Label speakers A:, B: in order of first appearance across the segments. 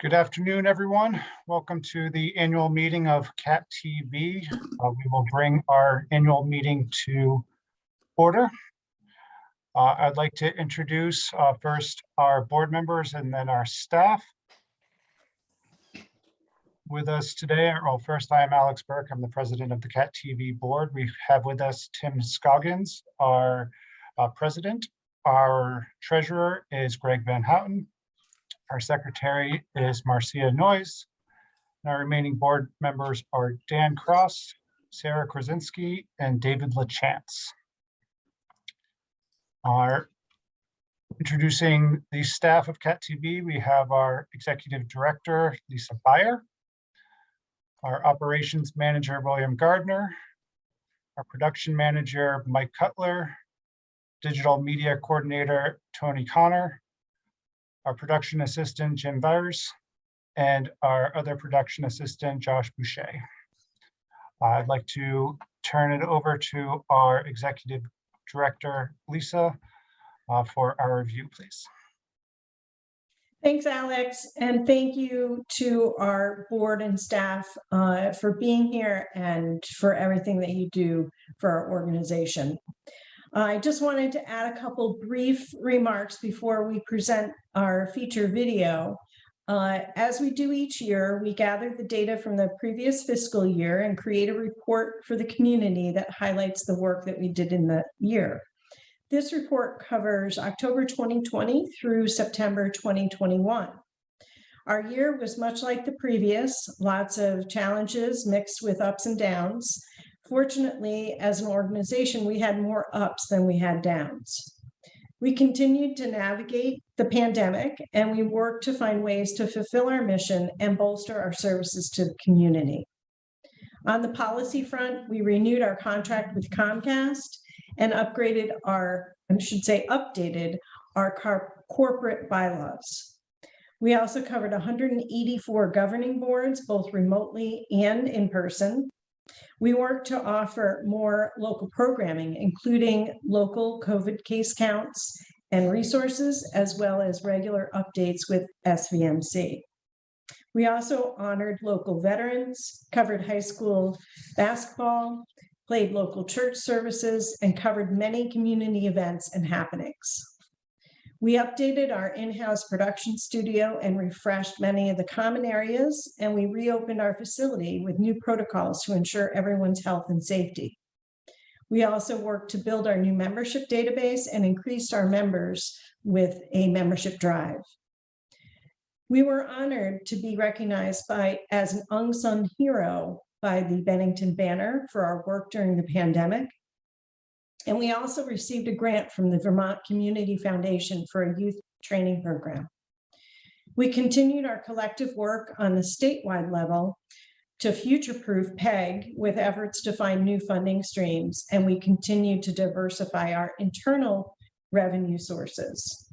A: Good afternoon, everyone. Welcome to the annual meeting of CATTV. We will bring our annual meeting to order. I'd like to introduce first our board members and then our staff. With us today, well, first I am Alex Burke. I'm the president of the CATTV board. We have with us Tim Scoggins, our president. Our treasurer is Greg Van Houten. Our secretary is Marcia Noyes. And our remaining board members are Dan Cross, Sarah Krasinski, and David LaChance. Introducing the staff of CATTV, we have our executive director, Lisa Beyer, our operations manager, William Gardner, our production manager, Mike Cutler, digital media coordinator, Tony Connor, our production assistant, Jim Byers, and our other production assistant, Josh Boucher. I'd like to turn it over to our executive director, Lisa, for our review, please.
B: Thanks, Alex, and thank you to our board and staff for being here and for everything that you do for our organization. I just wanted to add a couple brief remarks before we present our feature video. As we do each year, we gather the data from the previous fiscal year and create a report for the community that highlights the work that we did in the year. This report covers October 2020 through September 2021. Our year was much like the previous, lots of challenges mixed with ups and downs. Fortunately, as an organization, we had more ups than we had downs. We continued to navigate the pandemic, and we worked to find ways to fulfill our mission and bolster our services to the community. On the policy front, we renewed our contract with Comcast and updated our corporate bylaws. We also covered 184 governing boards, both remotely and in person. We worked to offer more local programming, including local COVID case counts and resources, as well as regular updates with SVMC. We also honored local veterans, covered high school basketball, played local church services, and covered many community events and happenings. We updated our in-house production studio and refreshed many of the common areas, and we reopened our facility with new protocols to ensure everyone's health and safety. We also worked to build our new membership database and increased our members with a membership drive. We were honored to be recognized as an unsung hero by the Bennington Banner for our work during the pandemic. And we also received a grant from the Vermont Community Foundation for a youth training program. We continued our collective work on the statewide level to future-proof PEG with efforts to find new funding streams, and we continue to diversify our internal revenue sources.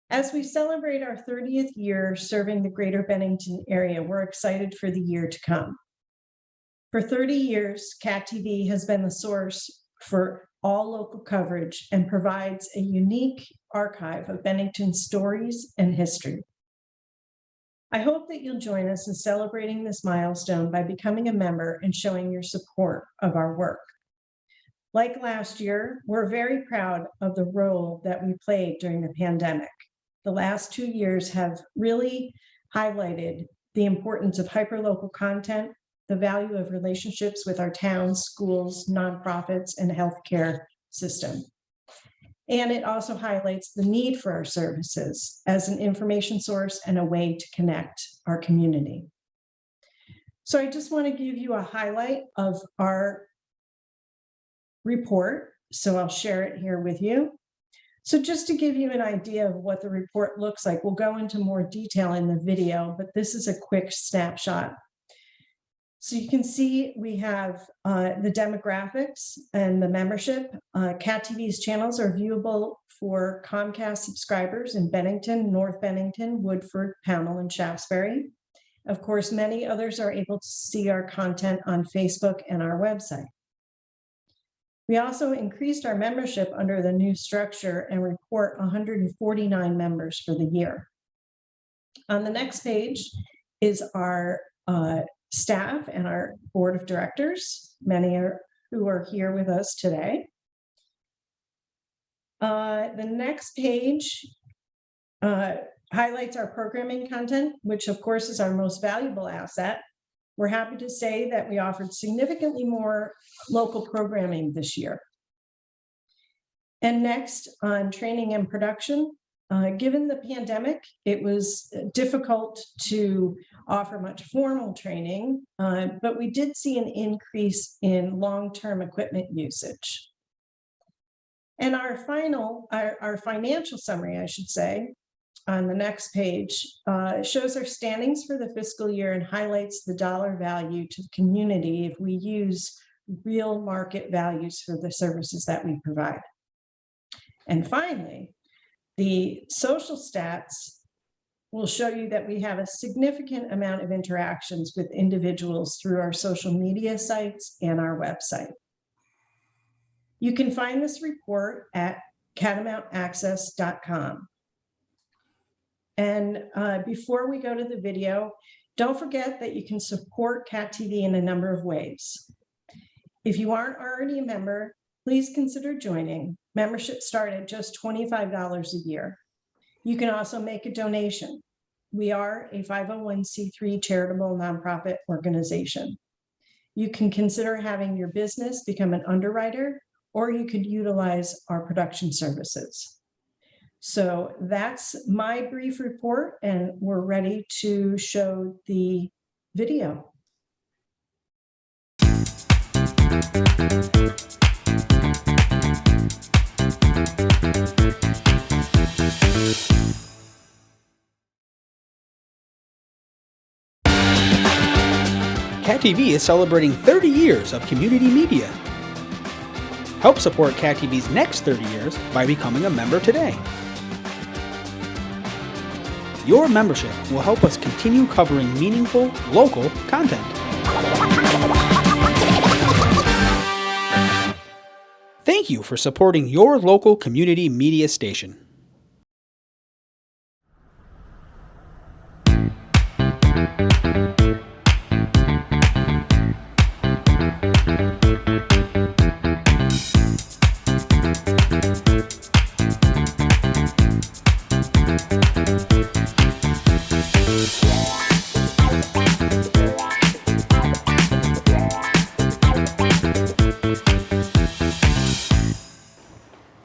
B: As we celebrate our 30th year serving the greater Bennington area, we're excited for the year to come. For 30 years, CATTV has been the source for all local coverage and provides a unique archive of Bennington's stories and history. I hope that you'll join us in celebrating this milestone by becoming a member and showing your support of our work. Like last year, we're very proud of the role that we played during the pandemic. The last 2 years have really highlighted the importance of hyperlocal content, the value of relationships with our towns, schools, nonprofits, and healthcare system. And it also highlights the need for our services as an information source and a way to connect our community. So I just want to give you a highlight of our report. So I'll share it here with you. So just to give you an idea of what the report looks like, we'll go into more detail in the video, but this is a quick snapshot. So you can see we have the demographics and the membership. CATTV's channels are viewable for Comcast subscribers in Bennington, North Bennington, Woodford, Pownell, and Shaftesbury. Of course, many others are able to see our content on Facebook and our website. We also increased our membership under the new structure and report 149 members for the year. On the next page is our staff and our board of directors, many who are here with us today. The next page highlights our programming content, which of course is our most valuable asset. We're happy to say that we offered significantly more local programming this year. And next, on training and production, given the pandemic, it was difficult to offer much formal training, but we did see an increase in long-term equipment usage. And our financial summary, I should say, on the next page, shows our standings for the fiscal year and highlights the dollar value to the community if we use real market values for the services that we provide. And finally, the social stats will show you that we have a significant amount of interactions with individuals through our social media sites and our website. You can find this report at catamountaccess.com. And before we go to the video, don't forget that you can support CATTV in a number of ways. If you aren't already a member, please consider joining. Memberships start at just $25 a year. You can also make a donation. We are a 501c3 charitable nonprofit organization. You can consider having your business become an underwriter, or you could utilize our production services. So that's my brief report, and we're ready to show the video.
C: CATTV is celebrating 30 years of community media. Help support CATTV's next 30 years by becoming a member today. Your membership will help us continue covering meaningful, local content. Thank you for supporting your local community media station.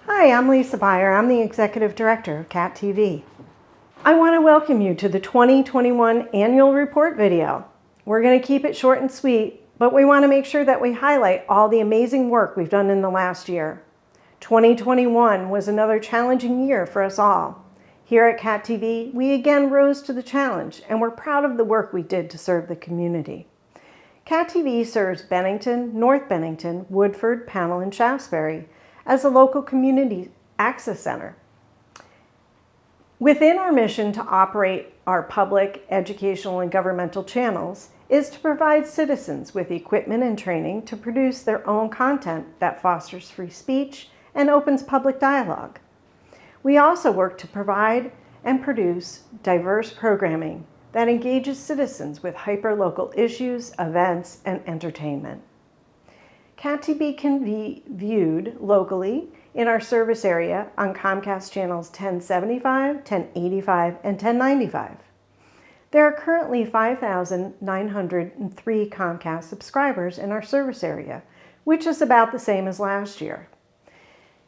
D: Hi, I'm Lisa Beyer. I'm the Executive Director of CATTV. I want to welcome you to the 2021 Annual Report video. We're going to keep it short and sweet, but we want to make sure that we highlight all the amazing work we've done in the last year. 2021 was another challenging year for us all. Here at CATTV, we again rose to the challenge, and we're proud of the work we did to serve the community. CATTV serves Bennington, North Bennington, Woodford, Pownell, and Shaftesbury as a local community access center. Within our mission to operate our public, educational, and governmental channels is to provide citizens with equipment and training to produce their own content that fosters free speech and opens public dialogue. We also work to provide and produce diverse programming that engages citizens with hyper-local issues, events, and entertainment. CATTV can be viewed locally in our service area on Comcast channels 1075, 1085, and 1095. There are currently 5,903 Comcast subscribers in our service area, which is about the same as last year.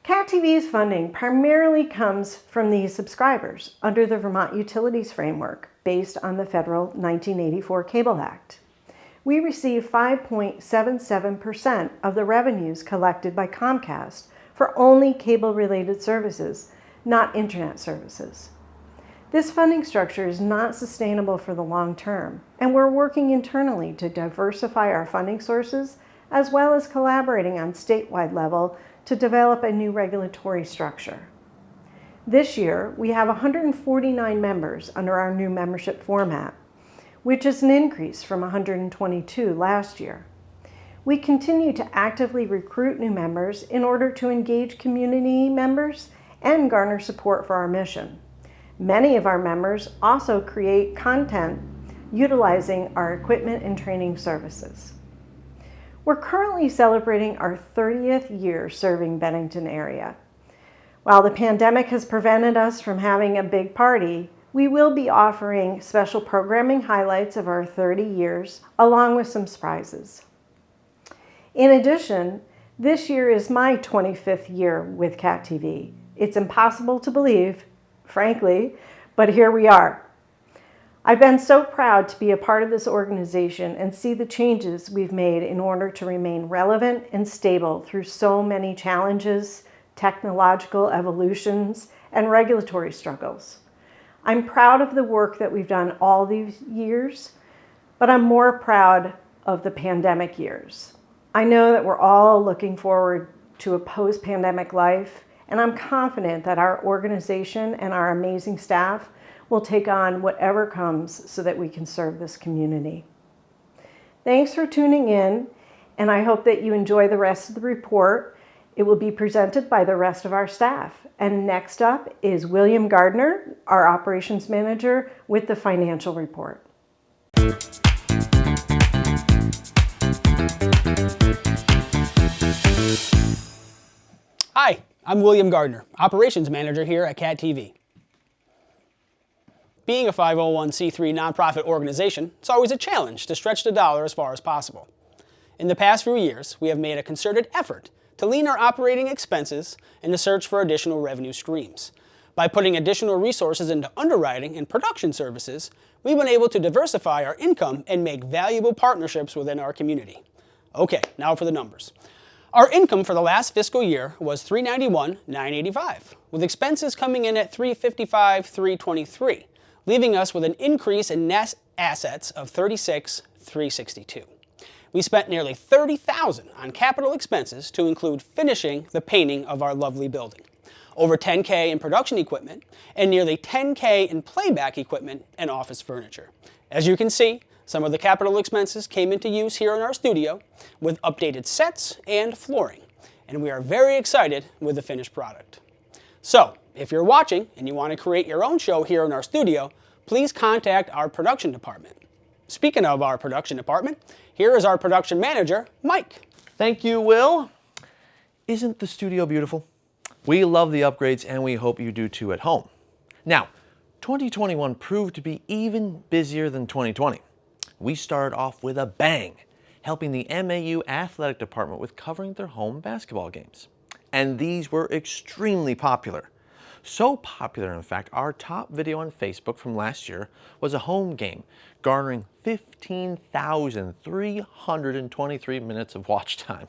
D: CATTV's funding primarily comes from these subscribers under the Vermont Utilities Framework based on the Federal 1984 Cable Act. We receive 5.77% of the revenues collected by Comcast for only cable-related services, not internet services. This funding structure is not sustainable for the long term, and we're working internally to diversify our funding sources, as well as collaborating on statewide level to develop a new regulatory structure. This year, we have 149 members under our new membership format, which is an increase from 122 last year. We continue to actively recruit new members in order to engage community members and garner support for our mission. Many of our members also create content utilizing our equipment and training services. We're currently celebrating our 30th year serving Bennington area. While the pandemic has prevented us from having a big party, we will be offering special programming highlights of our 30 years, along with some surprises. In addition, this year is my 25th year with CATTV. It's impossible to believe, frankly, but here we are. I've been so proud to be a part of this organization and see the changes we've made in order to remain relevant and stable through so many challenges, technological evolutions, and regulatory struggles. I'm proud of the work that we've done all these years, but I'm more proud of the pandemic years. I know that we're all looking forward to a post-pandemic life, and I'm confident that our organization and our amazing staff will take on whatever comes so that we can serve this community. Thanks for tuning in, and I hope that you enjoy the rest of the report. It will be presented by the rest of our staff. And next up is William Gardner, our operations manager, with the financial report.
C: Hi, I'm William Gardner, operations manager here at CATTV. Being a 501c3 nonprofit organization, it's always a challenge to stretch the dollar as far as possible. In the past few years, we have made a concerted effort to lean our operating expenses and to search for additional revenue streams. By putting additional resources into underwriting and production services, we've been able to diversify our income and make valuable partnerships within our community. Okay, now for the numbers. Our income for the last fiscal year was $391,985, with expenses coming in at $355,323, leaving us with an increase in net assets of $36,362. We spent nearly $30,000 on capital expenses to include finishing the painting of our lovely building, over $10,000 in production equipment, and nearly $10,000 in playback equipment and office furniture. As you can see, some of the capital expenses came into use here in our studio with updated sets and flooring, and we are very excited with the finished product. So, if you're watching and you want to create your own show here in our studio, please contact our production department. Speaking of our production department, here is our production manager, Mike.
E: Thank you, Will. Isn't the studio beautiful? We love the upgrades and we hope you do too at home. Now, 2021 proved to be even busier than 2020. We started off with a bang, helping the MAU athletic department with covering their home basketball games. And these were extremely popular. So popular, in fact, our top video on Facebook from last year was a home game, garnering 15,323 minutes of watch time.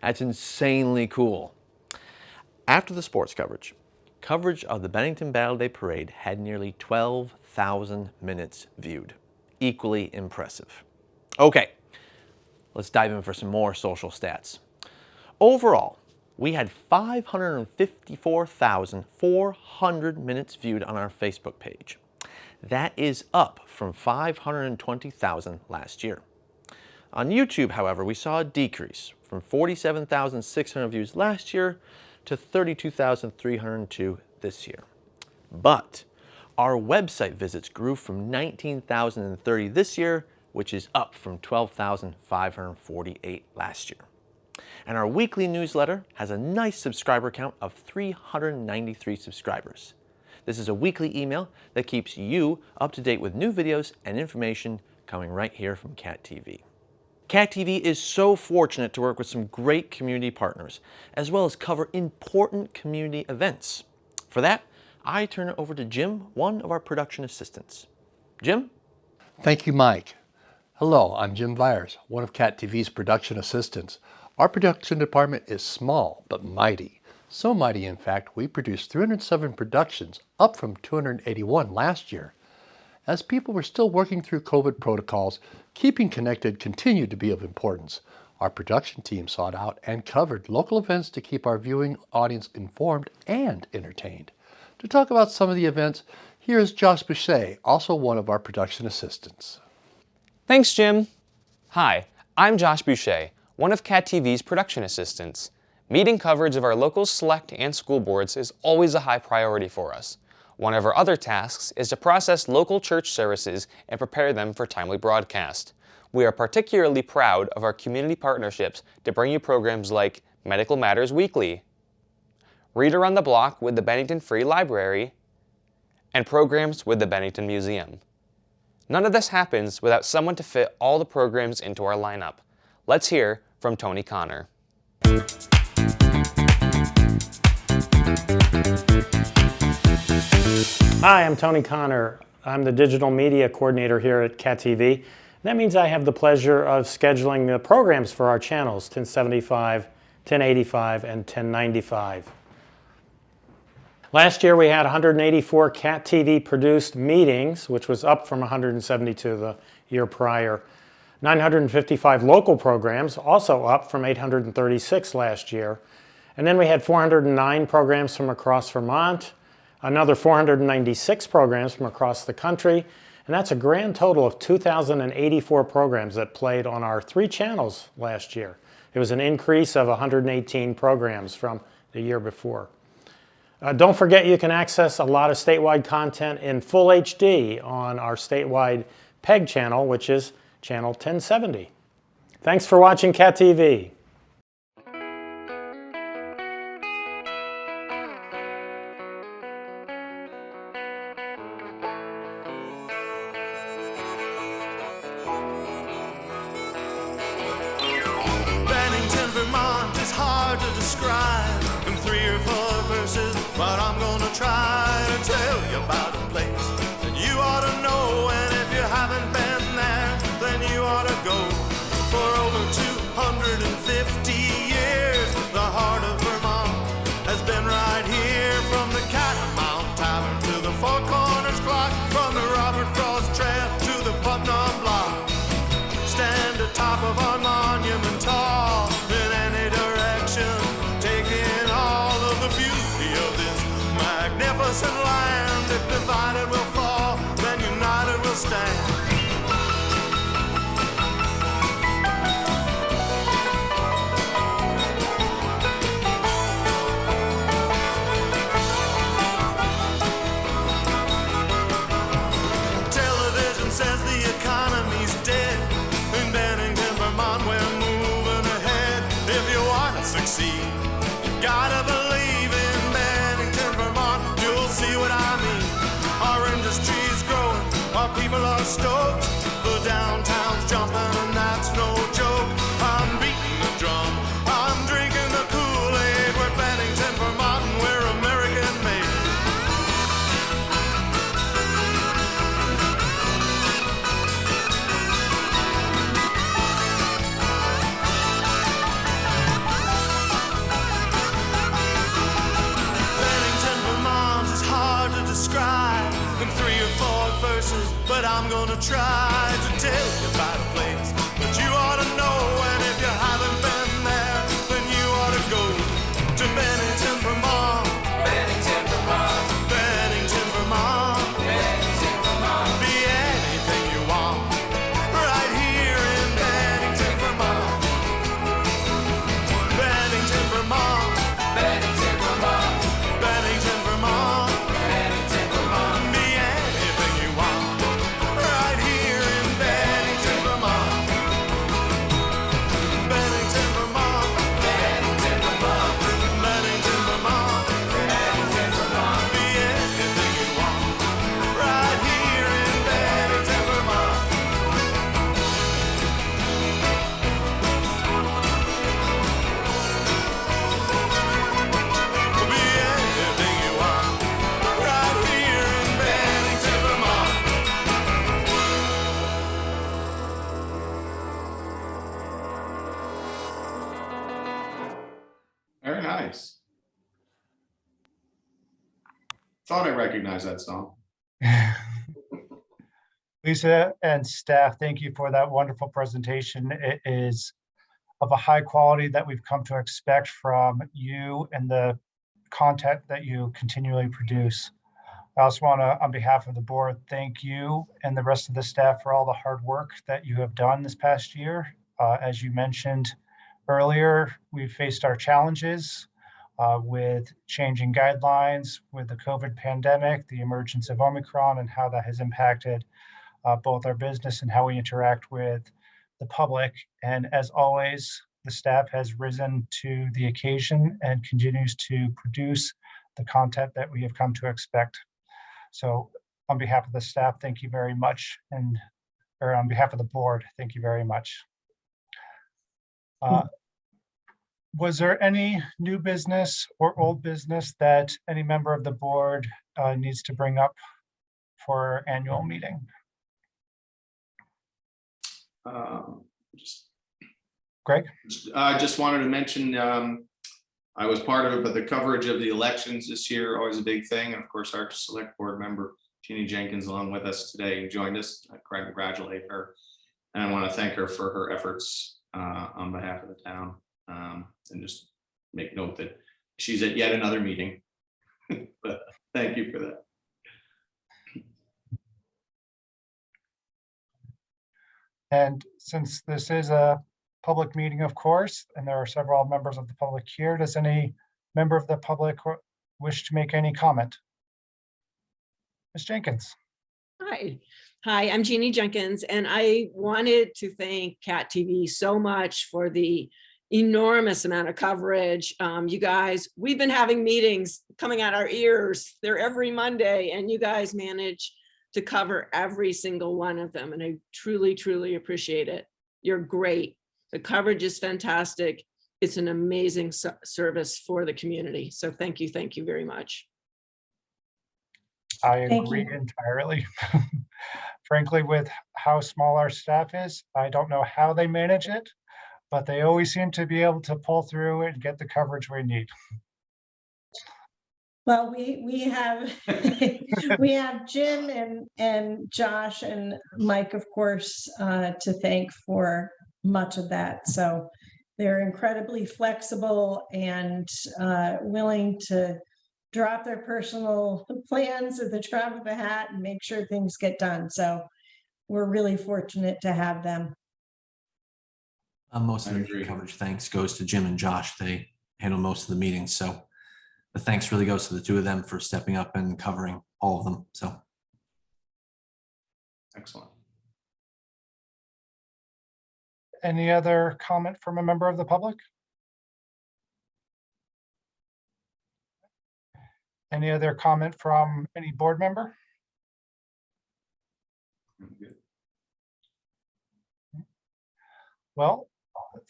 E: That's insanely cool. After the sports coverage of the Bennington Battle Day Parade had nearly 12,000 minutes viewed. Equally impressive. Okay, let's dive in for some more social stats. Overall, we had 554,400 minutes viewed on our Facebook page. That is up from 520,000 last year. On YouTube, however, we saw a decrease from 47,600 views last year to 32,302 this year. But our website visits grew from 19,030 this year, which is up from 12,548 last year. And our weekly newsletter has a nice subscriber count of 393 subscribers. This is a weekly email that keeps you up to date with new videos and information coming right here from CATTV. CATTV is so fortunate to work with some great community partners, as well as cover important community events. For that, I turn it over to Jim, one of our production assistants. Jim?
F: Thank you, Mike. Hello, I'm Jim Vyers, one of CATTV's production assistants. Our production department is small but mighty. So mighty, in fact, we produced 307 productions, up from 281 last year. As people were still working through COVID protocols, keeping connected continued to be of importance. Our production team sought out and covered local events to keep our viewing audience informed and entertained. To talk about some of the events, here is Josh Boucher, also one of our production assistants.
G: Thanks, Jim. Hi, I'm Josh Boucher, one of CATTV's production assistants. Meeting coverage of our local select and school boards is always a high priority for us. One of our other tasks is to process local church services and prepare them for timely broadcast. We are particularly proud of our community partnerships to bring you programs like Medical Matters Weekly, Reader on the Block with the Bennington Free Library, and programs with the Bennington Museum. None of this happens without someone to fit all the programs into our lineup. Let's hear from Tony Connor.
H: Hi, I'm Tony Connor. I'm the digital media coordinator here at CATTV. That means I have the pleasure of scheduling the programs for our channels, 1075, 1085, and 1095. Last year we had 184 CATTV produced meetings, which was up from 172 the year prior. 955 local programs, also up from 836 last year. And then we had 409 programs from across Vermont, another 496 programs from across the country, and that's a grand total of 2,084 programs that played on our 3 channels last year. It was an increase of 118 programs from the year before. Don't forget you can access a lot of statewide content in full HD on our statewide PEG channel, which is channel 1070. Thanks for watching CATTV.
I: Bennington, Vermont is hard to describe in 3 or 4 verses, but I'm gonna try to tell you about a place that you ought to know, and if you haven't been there, then you ought to go. For over 250 years, the heart of Vermont has been right here, from the Catamount Tavern to the Four Corners Clock, from the Robert Frost Trail to the Putnam Block. Stand atop of our monument tall in any direction, taking all of the beauty of this magnificent land. If divided we'll fall, then united we'll stand. Television says the economy's dead. In Bennington, Vermont, we're moving ahead. If you want to succeed, you gotta believe in Bennington, Vermont. You'll see what I mean. Our industry's growing, our people are stoked. The downtown's jumping, and that's no joke. I'm beating the drum, I'm drinking the Kool-Aid. We're Bennington, Vermont, and we're American made. Bennington, Vermont is hard to describe in 3 or 4 verses, but I'm gonna try to tell you about a place that you ought to know, and if you haven't been there, then you ought to go to Bennington, Vermont. Bennington, Vermont. Bennington, Vermont. Bennington, Vermont. Be anything you want, right here in Bennington, Vermont. Bennington, Vermont. Bennington, Vermont. Bennington, Vermont. Bennington, Vermont. Be anything you want, right here in Bennington, Vermont. Bennington, Vermont. Bennington, Vermont. Bennington, Vermont. Bennington, Vermont. Be anything you want, right here in Bennington, Vermont. Be anything you want, right here in Bennington, Vermont.
J: Very nice. Thought I recognized that song.
A: Lisa and staff, thank you for that wonderful presentation. It is of a high quality that we've come to expect from you and the content that you continually produce. I also want to, on behalf of the board, thank you and the rest of the staff for all the hard work that you have done this past year. As you mentioned earlier, we've faced our challenges. with changing guidelines, with the COVID pandemic, the emergence of Omicron, and how that has impacted both our business and how we interact with the public. And as always, the staff has risen to the occasion and continues to produce the content that we have come to expect. So on behalf of the staff, thank you very much. Or on behalf of the board, thank you very much. Was there any new business or old business that any member of the board needs to bring up for our annual meeting? Greg?
J: I just wanted to mention, I was part of it, but the coverage of the elections this year, always a big thing. And of course, our select board member, Jeannie Jenkins, along with us today, joined us. I congratulate her. And I want to thank her for her efforts on behalf of the town. And just make note that she's at yet another meeting. But thank you for that.
A: And since this is a public meeting, of course, and there are several members of the public here, does any member of the public wish to make any comment? Ms. Jenkins.
K: Hi, I'm Jeannie Jenkins, and I wanted to thank CATTV so much for the enormous amount of coverage. You guys, we've been having meetings coming out our ears. They're every Monday, and you guys manage to cover every single one of them. And I truly, truly appreciate it. You're great. The coverage is fantastic. It's an amazing service for the community. So thank you very much.
A: I
B: Thank
A: agree
B: you.
A: entirely. Frankly, with how small our staff is, I don't know how they manage it, but they always seem to be able to pull through and get the coverage we need.
B: Well, we have we have Jim and Josh and Mike, of course, to thank for much of that. So they're incredibly flexible and willing to drop their personal plans at the drop of a hat and make sure things get done. So we're really fortunate to have them.
E: Most of
J: I
E: the
J: agree.
E: coverage thanks goes to Jim and Josh. They handle most of the meetings. So the thanks really goes to the two of them for stepping up and covering all of them. So
J: Excellent.
A: Any other comment from a member of the public? Any other comment from any board member? Well,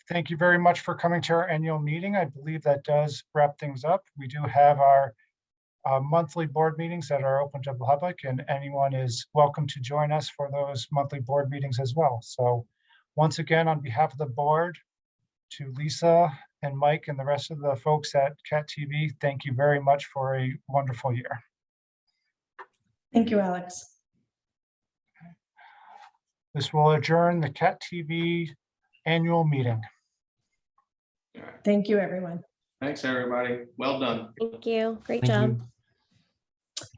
A: thank you very much for coming to our annual meeting. I believe that does wrap things up. We do have our monthly board meetings that are open to the public, and anyone is welcome to join us for those monthly board meetings as well. So once again, on behalf of the board, to Lisa and Mike and the rest of the folks at CATTV, thank you very much for a wonderful year.
B: Thank you, Alex.
A: This will adjourn the CATTV annual meeting.
B: Thank you, everyone.
J: Thanks, everybody. Well done.
L: Thank you. Great
E: thank
L: job.
E: you.